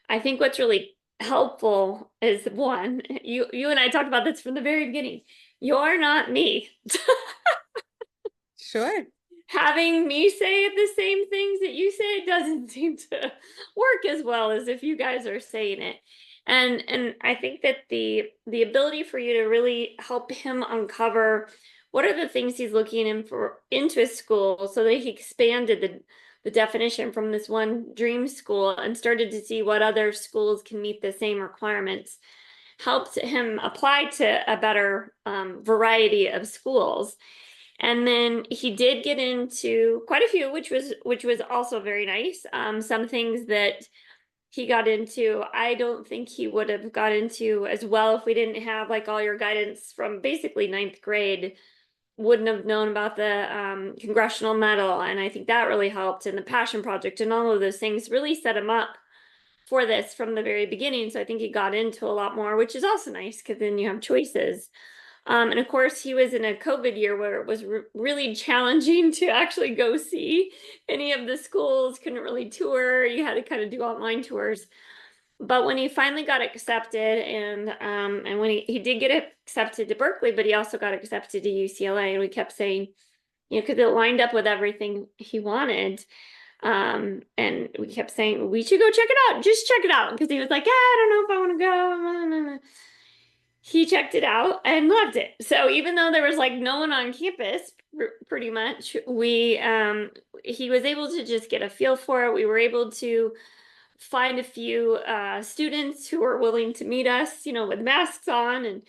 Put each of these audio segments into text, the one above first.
I think what's really helpful is one, you and I talked about this from the very beginning. You're not me. Sure. Having me say the same things that you say doesn't seem to work as well as if you guys are saying it. And I think that the ability for you to really help him uncover what are the things he's looking in for into his school, so that he expanded the definition from this one dream school and started to see what other schools can meet the same requirements, helped him apply to a better variety of schools. And then he did get into quite a few, which was also very nice. Some things that he got into, I don't think he would have got into as well if we didn't have like all your guidance from basically ninth grade. Wouldn't have known about the congressional medal, and I think that really helped. And the passion project and all of those things really set him up for this from the very beginning. So I think he got into a lot more, which is also nice because then you have choices. And of course, he was in a COVID year where it was really challenging to actually go see any of the schools, couldn't really tour. You had to kind of do online tours. But when he finally got accepted, and when he did get accepted to Berkeley, but he also got accepted to UCLA, and we kept saying, because it lined up with everything he wanted. And we kept saying, we should go check it out, just check it out. Because he was like, yeah, I don't know if I want to go. He checked it out and loved it. So even though there was like no one on campus, pretty much, he was able to just get a feel for it. We were able to find a few students who were willing to meet us, with masks on, and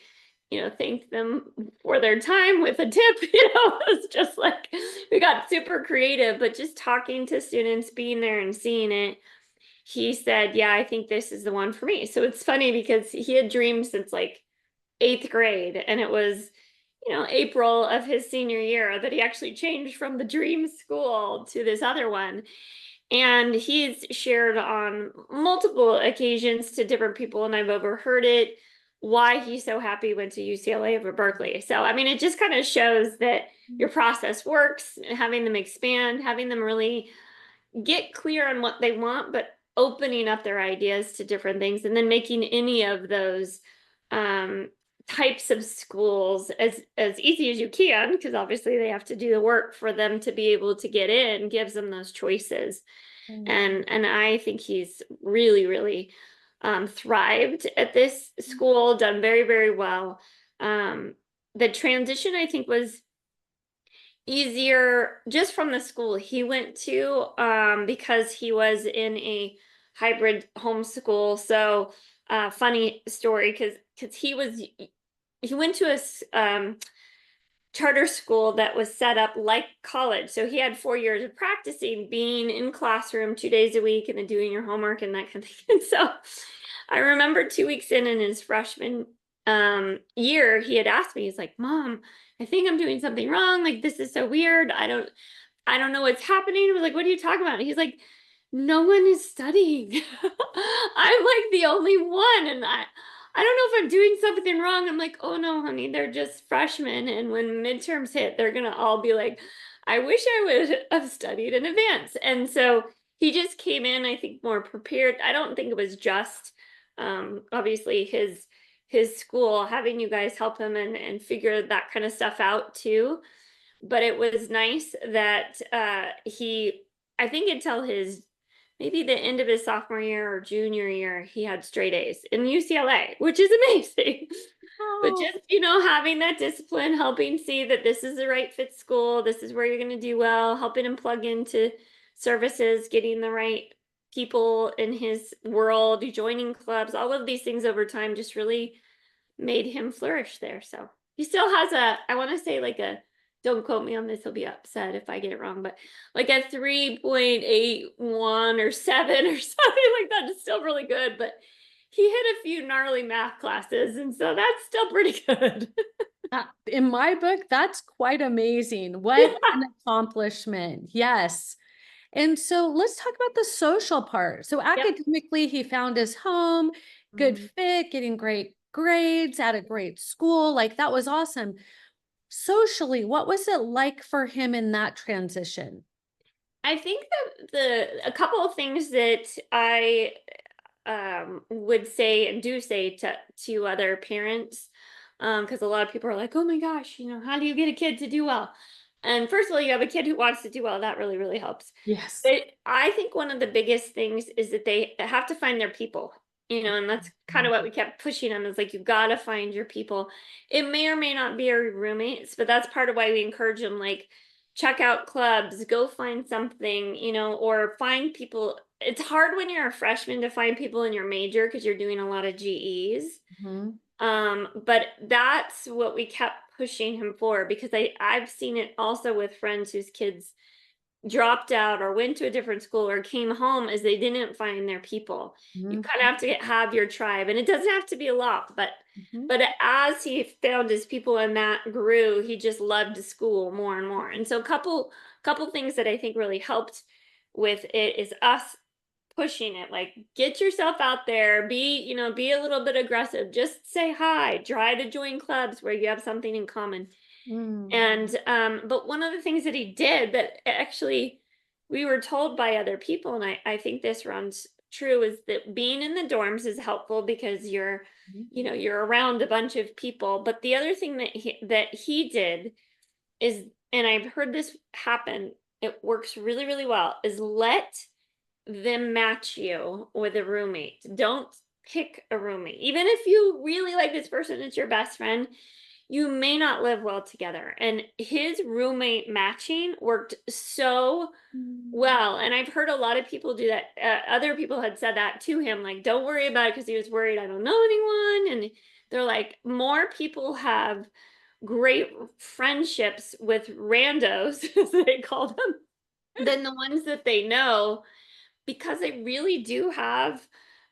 thank them for their time with a tip. It's just like we got super creative, but just talking to students, being there and seeing it, he said, yeah, I think this is the one for me. So it's funny because he had dreams since like eighth grade, and it was April of his senior year that he actually changed from the dream school to this other one. And he's shared on multiple occasions to different people, and I've overheard it, why he's so happy he went to UCLA over Berkeley. So I mean, it just kind of shows that your process works, having them expand, having them really get clear on what they want, but opening up their ideas to different things, and then making any of those um, types of schools as easy as you can, because obviously they have to do the work for them to be able to get in, gives them those choices. And I think he's really, really thrived at this school, done very, very well. The transition, I think, was easier just from the school he went to, because he was in a hybrid homeschool. So funny story, because he went to a charter school that was set up like college. So he had 4 years of practicing being in classroom 2 days a week and then doing your homework and that kind of thing. And so I remember 2 weeks in his freshman year, he had asked me, he's like, Mom, I think I'm doing something wrong. Like, this is so weird. I don't know what's happening. I was like, what are you talking about? And he's like, no one is studying. I'm like the only one. And I don't know if I'm doing something wrong. I'm like, oh no, honey, they're just freshmen. And when midterms hit, they're going to all be like, I wish I would have studied in advance. And so he just came in, I think, more prepared. I don't think it was just obviously his school having you guys help him and figure that kind of stuff out too. But it was nice that I think until his maybe the end of his sophomore year or junior year, he had straight A's in UCLA, which is amazing. But Oh, just, having that discipline, helping see that this is the right fit school, this is where you're going to do well, helping him plug into services, getting the right people in his world, joining clubs, all of these things over time just really made him flourish there. So he still has I want to say like don't quote me on this, he'll be upset if I get it wrong, but like a 3.81 or 7 or something like that. It's still really good, but he hit a few gnarly math classes, and so that's still pretty good. in my book, that's quite amazing. What an accomplishment. Yes. And so let's talk about the social part. So Yep. academically, he found his home, good fit, getting great grades at a great school. Like that was awesome. Socially, what was it like for him in that transition? I think that a couple of things that I would say and do say to other parents, because a lot of people are like, oh my gosh, how do you get a kid to do well? And first of all, you have a kid who wants to do well. That really, really helps. Yes. But I think one of the biggest things is that they have to find their people, and that's kind of what we kept pushing them, is like, you got to find your people. It may or may not be your roommates, but that's part of why we encourage them, like, check out clubs, go find something, or find people. It's hard when you're a freshman to find people in your major because you're doing a lot of GEs. Mhm. But that's what we kept pushing him for, because I've seen it also with friends whose kids dropped out or went to a different school or came home, as they didn't find their people. You Mhm. kind of have to have your tribe, and it doesn't have to be a lot, but Mhm. as he found his people and that grew, he just loved school more and more. And so couple things that I think really helped with it is us pushing it, like, get yourself out there, be a little bit aggressive, just say hi, try to join clubs where you have something in common. Mm. And but one of the things that he did that actually we were told by other people, and I think this runs true, is that being in the dorms is helpful because Mhm. you're around a bunch of people. But the other thing that he did is, and I've heard this happen, it works really, really well, is let them match you with a roommate. Don't pick a roommate. Even if you really like this person, it's your best friend, you may not live well together. And his roommate matching worked so Mm. well. And I've heard a lot of people do that. Other people had said that to him, like, don't worry about it, because he was worried, I don't know anyone. And they're like, more people have great friendships with randos, as they call them, than the ones that they know, because they really do have,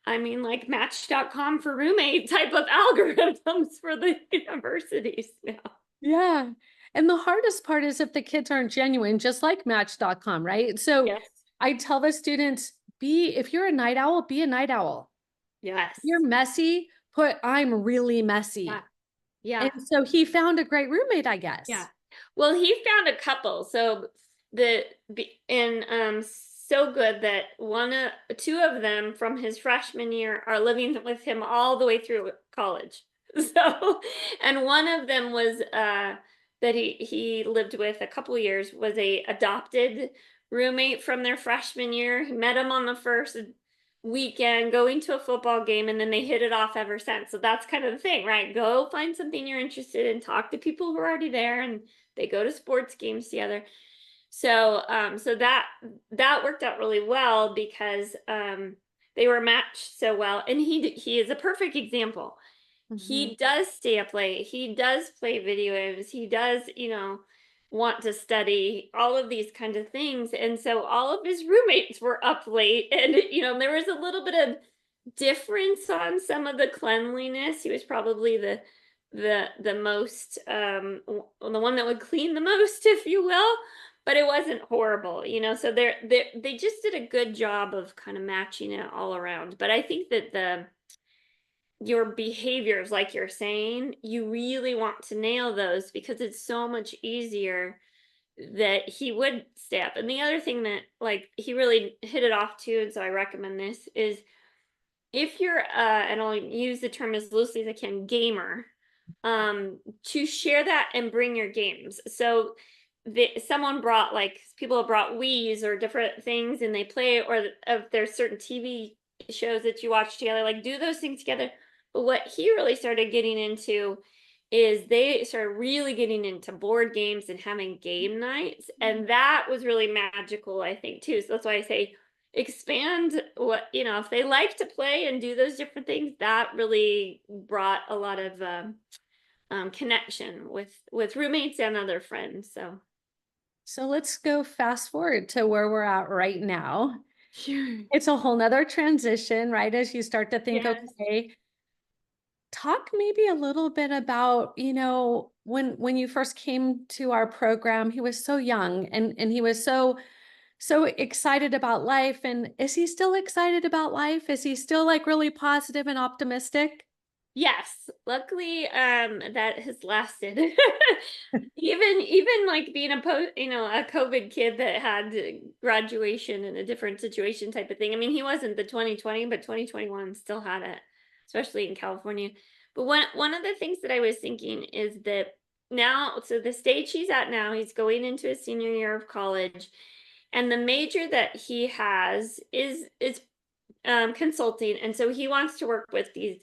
I mean, like, Match.com for roommate type of algorithms for the universities now. Yeah. And the hardest part is if the kids aren't genuine, just like Match.com, right? So Yes. I tell the students, if you're a night owl, be a night owl. If you're Yes. messy, put I'm really Yeah. messy. Yeah. And so he found a great roommate, I Yeah. guess. Well, he found a couple. So so good that two of them from his freshman year are living with him all the way through college. So, and one of them was that he lived with a couple years, was a adopted roommate from their freshman year. He met him on the first weekend going to a football game, and then they hit it off ever since. So that's kind of the thing, right? Go find something you're interested in, talk to people who are already there, and they go to sports games together. So that worked out really well, because they were matched so well. And he is a perfect example. Mhm. He does stay up late, he does play video games, he does, want to study, all of these kinds of things. And so all of his roommates were up late, and there was a little bit of difference on some of the cleanliness. He was probably the most the one that would clean the most, if you will, but it wasn't horrible, so they just did a good job of kind of matching it all around. But I think that the your behaviors, like you're saying, you really want to nail those, because it's so much easier that he would stay up. And the other thing that, like, he really hit it off too, and so I recommend this, is if you're and I'll use the term as loosely as I can, gamer, to share that and bring your games. So someone brought, like, people have brought Wii's or different things, and they play, or if there's certain TV shows that you watch together, like, do those things together. But what he really started getting into is they started really getting into board games and having game nights. And that was really magical, I think, too. So that's why I say expand what, if they like to play and do those different things, that really brought a lot of connection with roommates and other friends. So So let's go fast forward to where we're at right now. sure. It's a whole nother transition, right? As you start to think, Yes. okay, talk maybe a little bit about, when you first came to our program, he was so young and he was so excited about life. And is he still excited about life? Is he still like really positive and optimistic? Yes, luckily, that has lasted. Even like being a COVID kid that had graduation in a different situation type of thing. I mean, he wasn't the 2020, but 2021 still had it, especially in California. But one of the things that I was thinking is that now, so the stage he's at now, he's going into his senior year of college, and the major that he has is consulting, and so he wants to work with these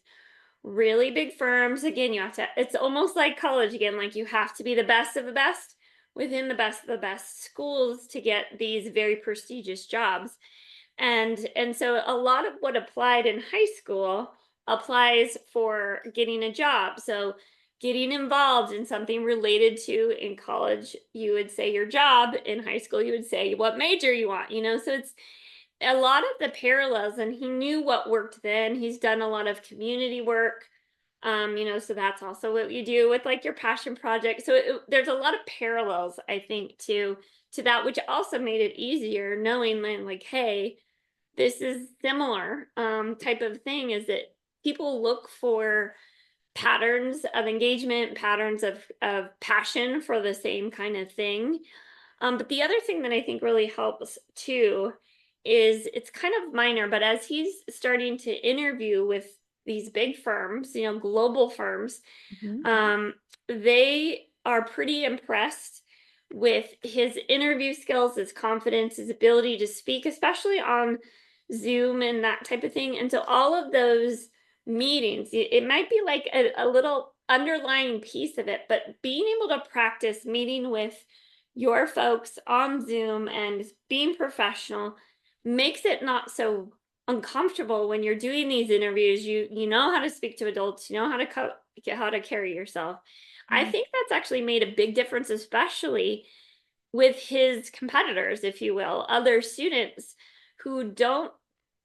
really big firms. Again, you have to, it's almost like college again, like you have to be the best of the best within the best of the best schools to get these very prestigious jobs. And so a lot of what applied in high school applies for getting a job. So getting involved in something related to in college, you would say your job. In high school, you would say what major you want, so it's a lot of the parallels, and he knew what worked then. He's done a lot of community work. So that's also what you do with like your passion project. So there's a lot of parallels, I think, to that, which also made it easier knowing then, like, hey, this is similar type of thing. Is that people look for patterns of engagement, patterns of passion for the same kind of thing. But the other thing that I think really helps too is it's kind of minor, but as he's starting to interview with these big firms, global firms, Mhm. they are pretty impressed with his interview skills, his confidence, his ability to speak, especially on Zoom and that type of thing. And so all of those meetings, it might be like a little underlying piece of it, but being able to practice meeting with your folks on Zoom and being professional makes it not so uncomfortable when you're doing these interviews. You know how to speak to adults, you know how to carry yourself. I Mm. think that's actually made a big difference, especially with his competitors, if you will, other students who don't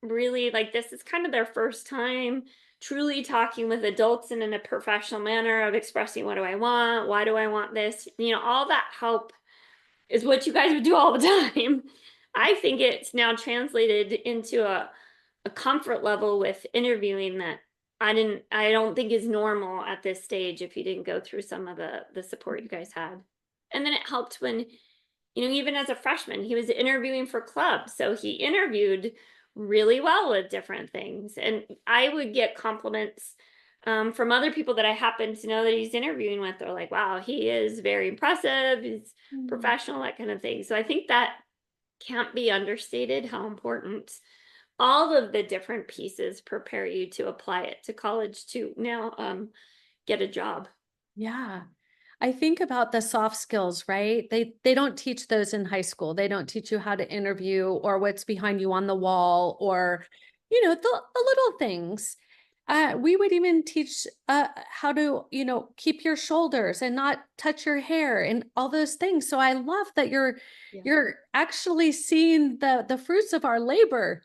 really like, this is kind of their first time truly talking with adults and in a professional manner of expressing, what do I want? Why do I want this? All that help is what you guys would do all the time. I think it's now translated into a comfort level with interviewing that I don't think is normal at this stage if you didn't go through some of the support you guys had. And then it helped when, even as a freshman, he was interviewing for clubs. So he interviewed really well with different things. And I would get compliments from other people that I happen to know that he's interviewing with. They're like, wow, he is very impressive. He's Mm. professional, that kind of thing. So I think that can't be understated how important all of the different pieces prepare you to apply it to college to now get a job. Yeah. I think about the soft skills, right? They don't teach those in high school. They don't teach you how to interview or what's behind you on the wall or, the little things. We would even teach how to, keep your shoulders and not touch your hair and all those things. So I love that you're actually seeing the fruits of our labor.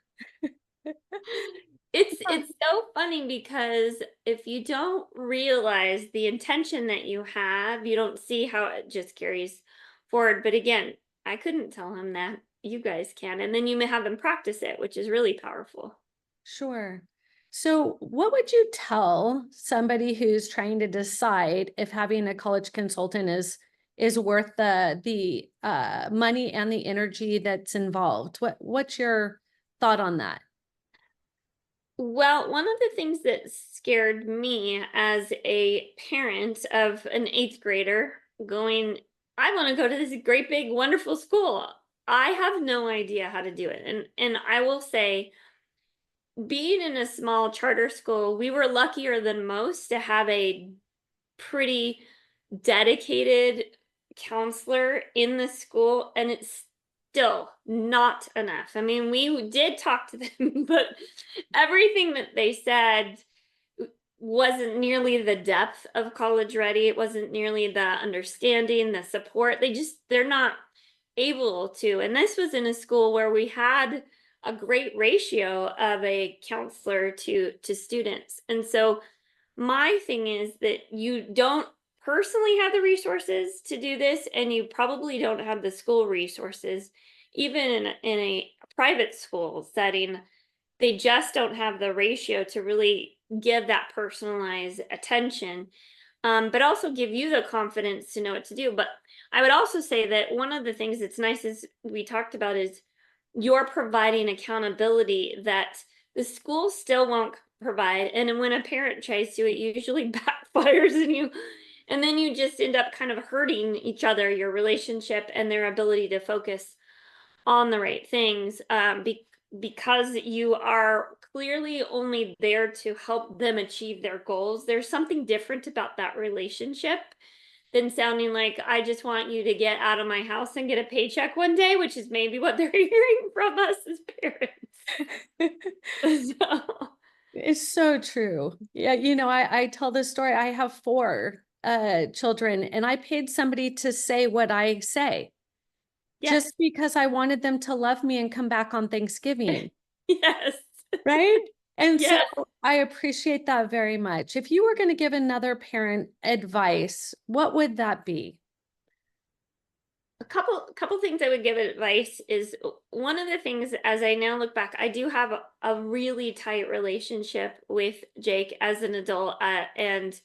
It's so funny because if you don't realize the intention that you have, you don't see how it just carries forward. But again, I couldn't tell him that. You guys can. And then you may have him practice it, which is really powerful. Sure. So, what would you tell somebody who's trying to decide if having a college consultant is worth the money and the energy that's involved? What's your thought on that? Well, one of the things that scared me as a parent of an eighth grader going, I want to go to this great big wonderful school. I have no idea how to do it. And I will say, being in a small charter school, we were luckier than most to have a pretty dedicated counselor in the school, and it's still not enough. I mean, we did talk to them, but everything that they said wasn't nearly the depth of college ready. It wasn't nearly the understanding, the support. They're not able to. And this was in a school where we had a great ratio of a counselor to students. And so my thing is that you don't personally have the resources to do this, and you probably don't have the school resources. Even in a private school setting, they just don't have the ratio to really give that personalized attention, but also give you the confidence to know what to do. But I would also say that one of the things that's nice is we talked about is you're providing accountability that the school still won't provide. And then when a parent tries to, it usually backfires and then you just end up kind of hurting each other, your relationship and their ability to focus on the right things, because you are clearly only there to help them achieve their goals. There's something different about that relationship than sounding like I just want you to get out of my house and get a paycheck one day, which is maybe what they're hearing from us as parents. So, It's so true. Yeah, I tell this story. I have four children, and I paid somebody to say what I say yes, just because I wanted them to love me and come back on Thanksgiving, yes, right? And so yes. I appreciate that very much. If you were going to give another parent advice, what would that be? A couple things I would give advice is one of the things as I now look back, I do have a really tight relationship with Jake as an adult, and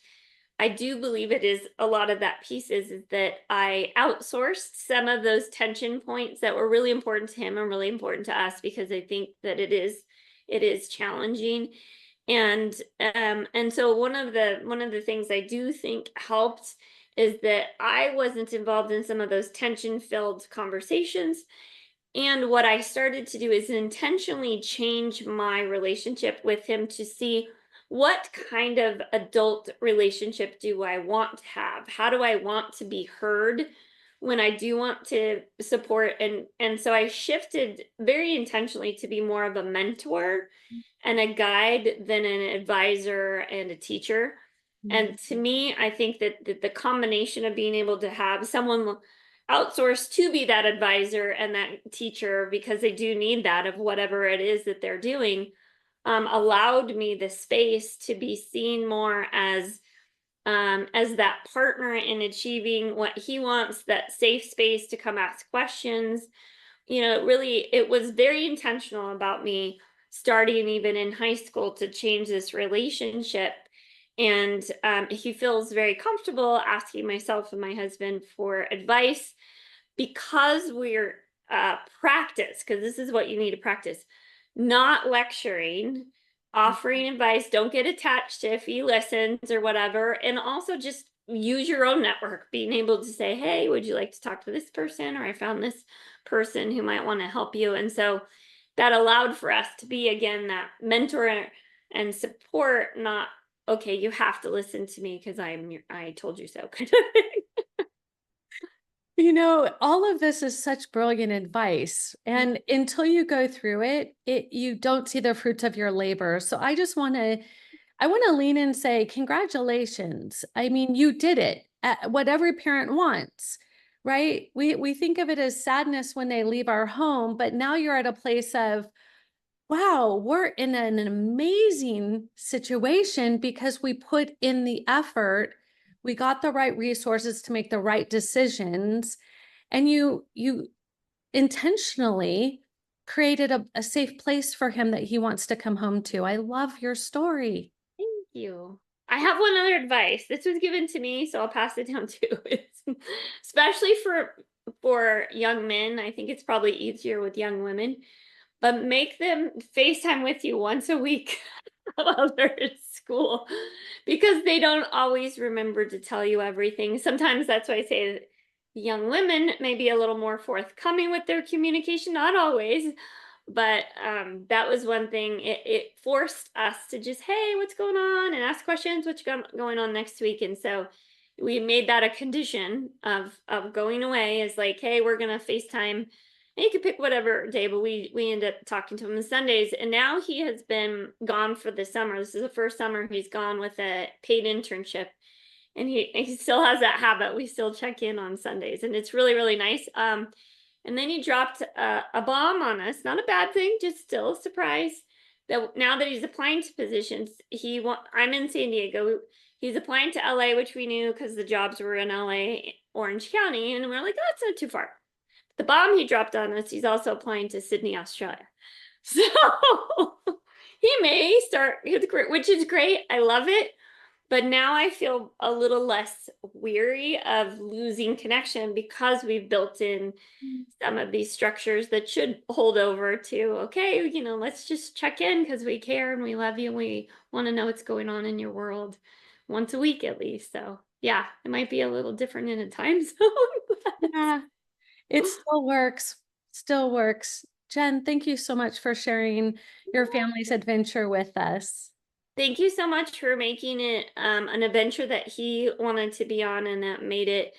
I do believe it is a lot of that piece is that I outsourced some of those tension points that were really important to him and really important to us because I think that it is challenging. And so one of the things I do think helped is that I wasn't involved in some of those tension filled conversations. And what I started to do is intentionally change my relationship with him to see what kind of adult relationship do I want to have? How do I want to be heard when I do want to support? And so I shifted very intentionally to be more of a mentor and a guide than an advisor and a teacher. Mhm. And to me, I think that the combination of being able to have someone outsourced to be that advisor and that teacher because they do need that of whatever it is that they're doing, allowed me the space to be seen more as that partner in achieving what he wants, that safe space to come ask questions. It was very intentional about me starting even in high school to change this relationship. And he feels very comfortable asking myself and my husband for advice because we're practice, because this is what you need to practice, not lecturing, offering advice. Don't get attached to if he listens or whatever. And also just use your own network, being able to say, hey, would you like to talk to this person? Or I found this person who might want to help you. And so that allowed for us to be, again, that mentor and support, not, okay, you have to listen to me because I told you so kind of thing. All of this is such brilliant advice. And until you go through it, you don't see the fruits of your labor. So I want to lean in and say, congratulations. I mean, you did it, what every parent wants, right? We think of it as sadness when they leave our home, but now you're at a place of, wow, we're in an amazing situation because we put in the effort. We got the right resources to make the right decisions. And you intentionally created a safe place for him that he wants to come home to. I love your story. Thank you. I have one other advice. This was given to me, so I'll pass it down too. It's especially for young men. I think it's probably easier with young women, but make them FaceTime with you once a week while they're at school because they don't always remember to tell you everything. Sometimes that's why I say that young women may be a little more forthcoming with their communication, not always, but that was one thing. It forced us to just, hey, what's going on, and ask questions. What's going on next week? And so we made that a condition of going away. Is like, hey, we're gonna FaceTime. And you could pick whatever day, but we end up talking to him on Sundays. And now he has been gone for the summer. This is the first summer he's gone with a paid internship, and he still has that habit. We still check in on Sundays, and it's really really nice. And then he dropped a bomb on us. Not a bad thing, just still a surprise. That now that he's applying to positions, I'm in San Diego. He's applying to LA, which we knew because the jobs were in LA, Orange County, and we're like, oh, that's not too far. The bomb he dropped on us, he's also applying to Sydney, Australia. So He may start his career, which is great. I love it. But now I feel a little less weary of losing connection because we've built in Mm. some of these structures that should hold over to, okay, let's just check in because we care and we love you and we want to know what's going on in your world once a week at least. So yeah, it might be a little different in a time zone. Yeah, it still works. Still works. Jen, thank you so much for sharing your family's adventure with us. Thank you so much for making it an adventure that he wanted to be on and that made it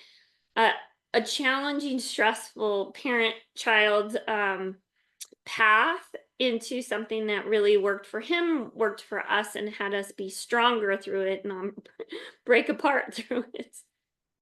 a, a challenging, stressful parent-child path into something that really worked for him, worked for us, and had us be stronger through it, and break apart through it.